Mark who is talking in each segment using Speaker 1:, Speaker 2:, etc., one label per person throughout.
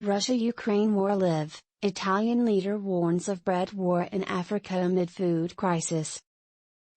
Speaker 1: Russia-Ukraine war live, Italian leader warns of bread war in Africa amid food crisis.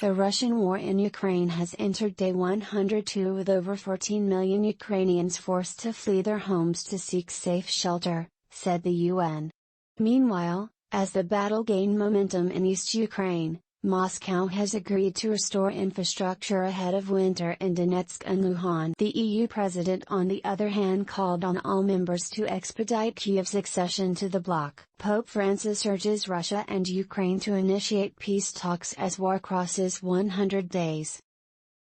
Speaker 1: The Russian war in Ukraine has entered day 102 with over 14 million Ukrainians forced to flee their homes to seek safe shelter, said the UN. Meanwhile, as the battle gained momentum in East Ukraine, Moscow has agreed to restore infrastructure ahead of winter in Donetsk and Luhansk. The EU president on the other hand called on all members to expedite Kyiv's accession to the bloc. Pope Francis urges Russia and Ukraine to initiate peace talks as war crosses 100 days.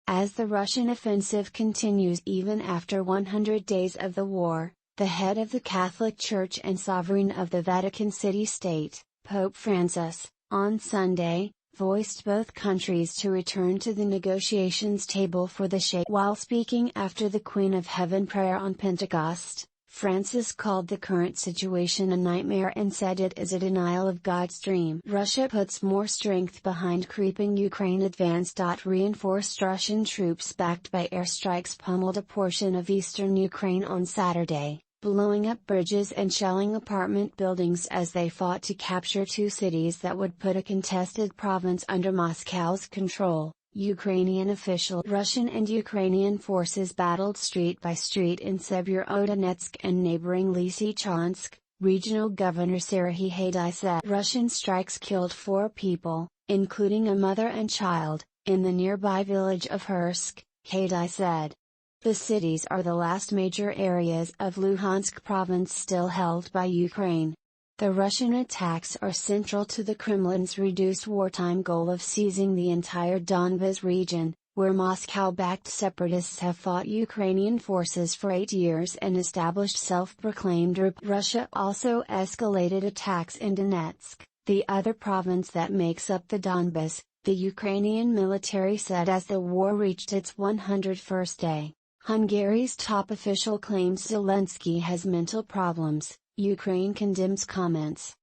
Speaker 1: As the Russian offensive continues even after 100 days of the war, the head of the Catholic Church and sovereign of the Vatican City-State, Pope Francis, on Sunday, voiced both countries to return to the negotiations table for the Sheikh. While speaking after the Queen of Heaven prayer on Pentecost, Francis called the current situation a nightmare and said it is a denial of God's dream. Russia puts more strength behind creeping Ukraine advance. Reinforced Russian troops backed by airstrikes pummeled a portion of eastern Ukraine on Saturday, blowing up bridges and shelling apartment buildings as they fought to capture two cities that would put a contested province under Moscow's control, Ukrainian official. Russian and Ukrainian forces battled street by street in Severodonetsk and neighboring Lysychansk, regional governor Serhiy Haidai said. Russian strikes killed 4 people, including a mother and child, in the nearby village of Hursk, Haidai said. The cities are the last major areas of Luhansk province still held by Ukraine. The Russian attacks are central to the Kremlin's reduced wartime goal of seizing the entire Donbas region, where Moscow-backed separatists have fought Ukrainian forces for 8 years and established self-proclaimed Russia also escalated attacks in Donetsk, the other province that makes up the Donbas, the Ukrainian military said as the war reached its 101st day. Hungary's top official claims Zelensky has mental problems, Ukraine condemns comments.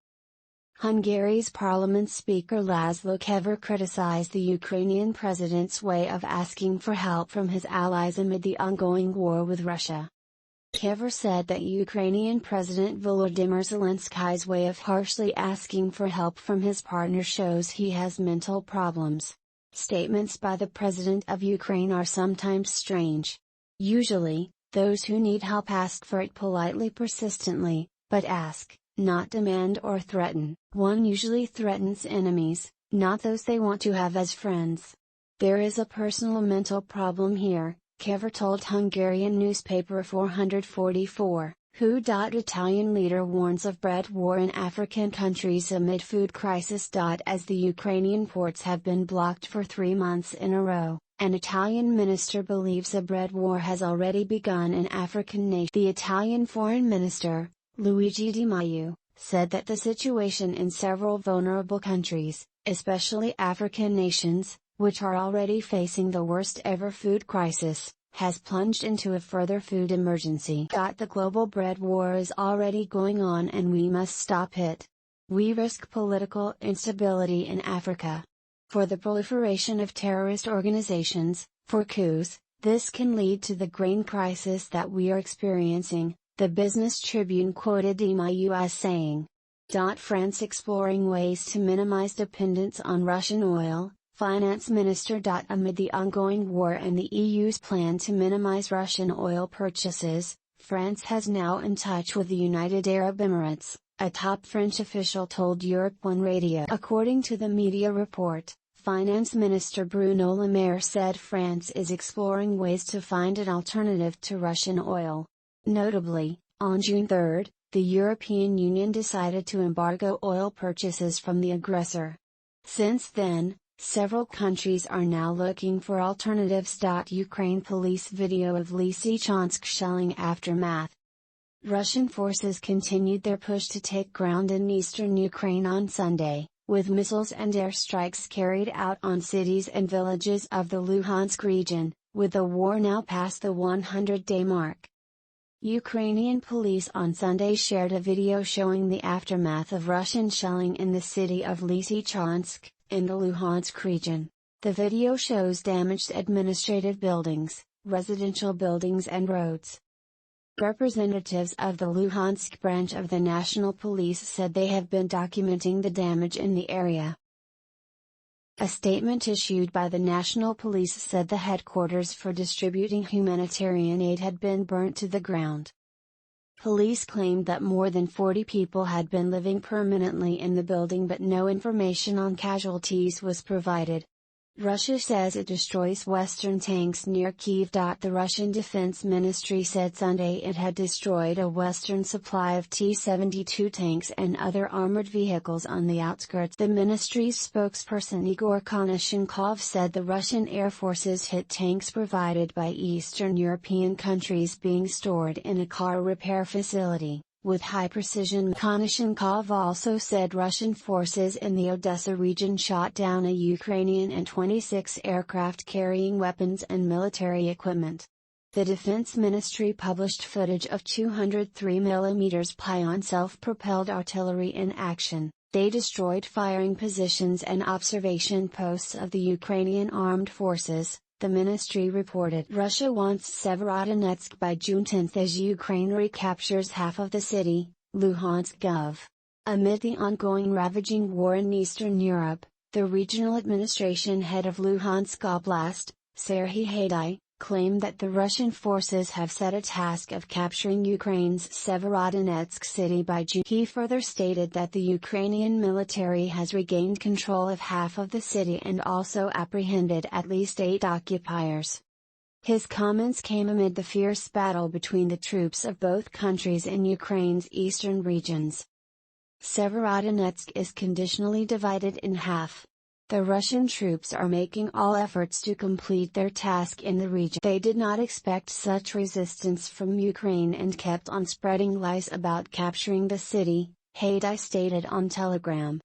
Speaker 1: Hungary's parliament speaker Laszlo Kever criticized the Ukrainian president's way of asking for help from his allies amid the ongoing war with Russia. Kever said that Ukrainian President Volodymyr Zelensky's way of harshly asking for help from his partner shows he has mental problems. Statements by the president of Ukraine are sometimes strange. Usually, those who need help ask for it politely persistently, but ask, not demand or threaten. One usually threatens enemies, not those they want to have as friends. There is a personal mental problem here, Kever told Hungarian newspaper 444, who. Italian leader warns of bread war in African countries amid food crisis. As the Ukrainian ports have been blocked for 3 months in a row, an Italian minister believes a bread war has already begun in African nations. The Italian foreign minister, Luigi Di Maio, said that the situation in several vulnerable countries, especially African nations, which are already facing the worst ever food crisis, has plunged into a further food emergency. The global bread war is already going on and we must stop it. We risk political instability in Africa. For the proliferation of terrorist organizations, for coups, this can lead to the grain crisis that we are experiencing, the Business Tribune quoted Di Maio as saying. France exploring ways to minimize dependence on Russian oil, Finance Minister. Amid the ongoing war and the EU's plan to minimize Russian oil purchases, France has now in touch with the United Arab Emirates, a top French official told Europe 1 Radio. According to the media report, Finance Minister Bruno Le Maire said France is exploring ways to find an alternative to Russian oil. Notably, on June 3, the European Union decided to embargo oil purchases from the aggressor. Since then, several countries are now looking for alternatives. Ukraine police video of Lysychansk shelling aftermath. Russian forces continued their push to take ground in eastern Ukraine on Sunday, with missiles and airstrikes carried out on cities and villages of the Luhansk region, with the war now past the 100-day mark. Ukrainian police on Sunday shared a video showing the aftermath of Russian shelling in the city of Lysychansk, in the Luhansk region. The video shows damaged administrative buildings, residential buildings and roads. Representatives of the Luhansk branch of the National Police said they have been documenting the damage in the area. A statement issued by the National Police said the headquarters for distributing humanitarian aid had been burnt to the ground. Police claimed that more than 40 people had been living permanently in the building, but no information on casualties was provided. Russia says it destroys Western tanks near Kyiv. The Russian Defense Ministry said Sunday it had destroyed a Western supply of T-72 tanks and other armored vehicles on the outskirts. The ministry's spokesperson Igor Konashenkov said the Russian Air Forces hit tanks provided by Eastern European countries being stored in a car repair facility with high precision. Konashenkov also said Russian forces in the Odessa region shot down a Ukrainian An-26 aircraft carrying weapons and military equipment. The Defense Ministry published footage of 203 mm Pion self-propelled artillery in action. They destroyed firing positions and observation posts of the Ukrainian armed forces, the ministry reported. Russia wants Severodonetsk by June 10 as Ukraine recaptures half of the city, Luhansk Gov. Amid the ongoing ravaging war in Eastern Europe, the regional administration head of Luhansk Oblast, Serhiy Haidai, claimed that the Russian forces have set a task of capturing Ukraine's Severodonetsk city by June. He further stated that the Ukrainian military has regained control of half of the city and also apprehended at least 8 occupiers. His comments came amid the fierce battle between the troops of both countries in Ukraine's eastern regions. Severodonetsk is conditionally divided in half. The Russian troops are making all efforts to complete their task in the region. They did not expect such resistance from Ukraine and kept on spreading lies about capturing the city, Haidai stated on Telegram.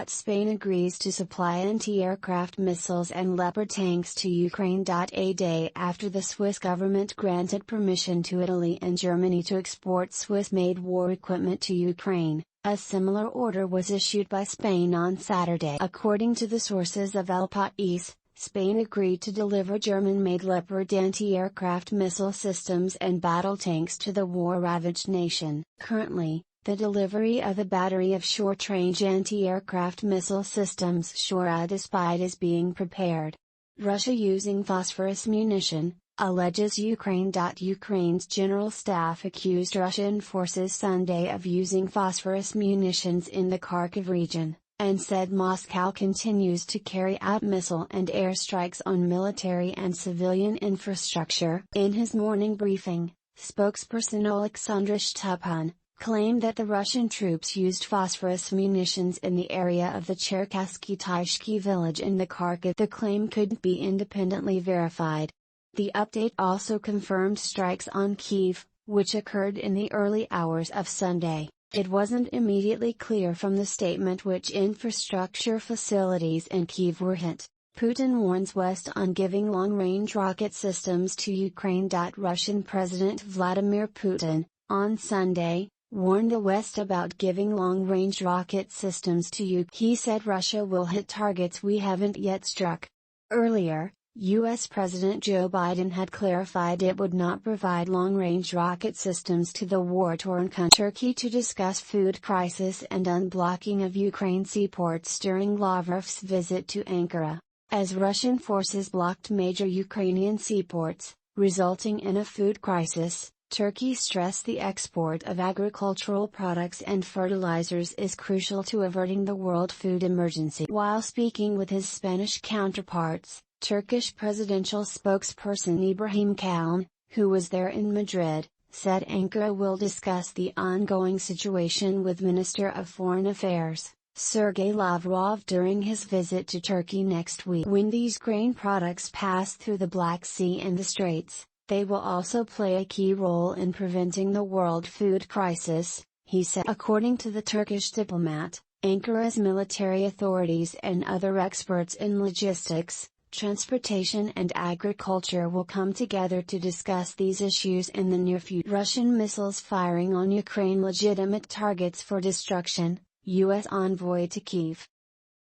Speaker 1: Spain agrees to supply anti-aircraft missiles and Leopard tanks to Ukraine. A day after the Swiss government granted permission to Italy and Germany to export Swiss-made war equipment to Ukraine, a similar order was issued by Spain on Saturday. According to the sources of El País, Spain agreed to deliver German-made Leopard anti-aircraft missile systems and battle tanks to the war-ravaged nation. Currently, the delivery of a battery of short-range anti-aircraft missile systems Shora-Despite is being prepared. Russia using phosphorus munition, alleges Ukraine. Ukraine's general staff accused Russian forces Sunday of using phosphorus munitions in the Kharkiv region, and said Moscow continues to carry out missile and airstrikes on military and civilian infrastructure. In his morning briefing, spokesperson Alexandra Shtupun claimed that the Russian troops used phosphorus munitions in the area of the Cherkassky Taishki village in the Kharkiv. The claim couldn't be independently verified. The update also confirmed strikes on Kyiv, which occurred in the early hours of Sunday. It wasn't immediately clear from the statement which infrastructure facilities in Kyiv were hit. Putin warns West on giving long-range rocket systems to Ukraine. Russian President Vladimir Putin, on Sunday, warned the West about giving long-range rocket systems to Ukraine. He said Russia will hit targets we haven't yet struck. Earlier, U.S. President Joe Biden had clarified it would not provide long-range rocket systems to the war-torn country. Turkey to discuss food crisis and unblocking of Ukraine seaports during Lavrov's visit to Ankara, as Russian forces blocked major Ukrainian seaports, resulting in a food crisis. Turkey stressed the export of agricultural products and fertilizers is crucial to averting the world food emergency. While speaking with his Spanish counterparts, Turkish presidential spokesperson Ibrahim Kalin, who was there in Madrid, said Ankara will discuss the ongoing situation with Minister of Foreign Affairs, Sergei Lavrov, during his visit to Turkey next week. When these grain products pass through the Black Sea and the Straits, they will also play a key role in preventing the world food crisis, he said. According to the Turkish diplomat, Ankara's military authorities and other experts in logistics, transportation and agriculture will come together to discuss these issues in the near future. Russian missiles firing on Ukraine, legitimate targets for destruction, U.S. envoy to Kyiv.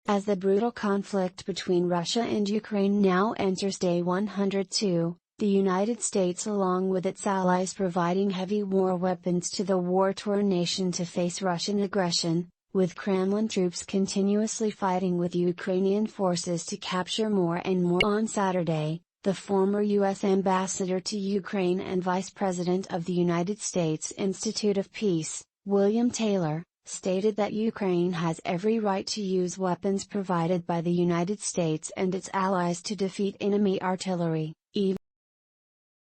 Speaker 1: As the brutal conflict between Russia and Ukraine now enters day 102, The United States, along with its allies, providing heavy war weapons to the war-torn nation to face Russian aggression, with Kremlin troops continuously fighting with Ukrainian forces to capture more and more. On Saturday, the former U.S. ambassador to Ukraine and Vice President of the United States Institute of Peace, William Taylor, stated that Ukraine has every right to use weapons provided by the United States and its allies to defeat enemy artillery.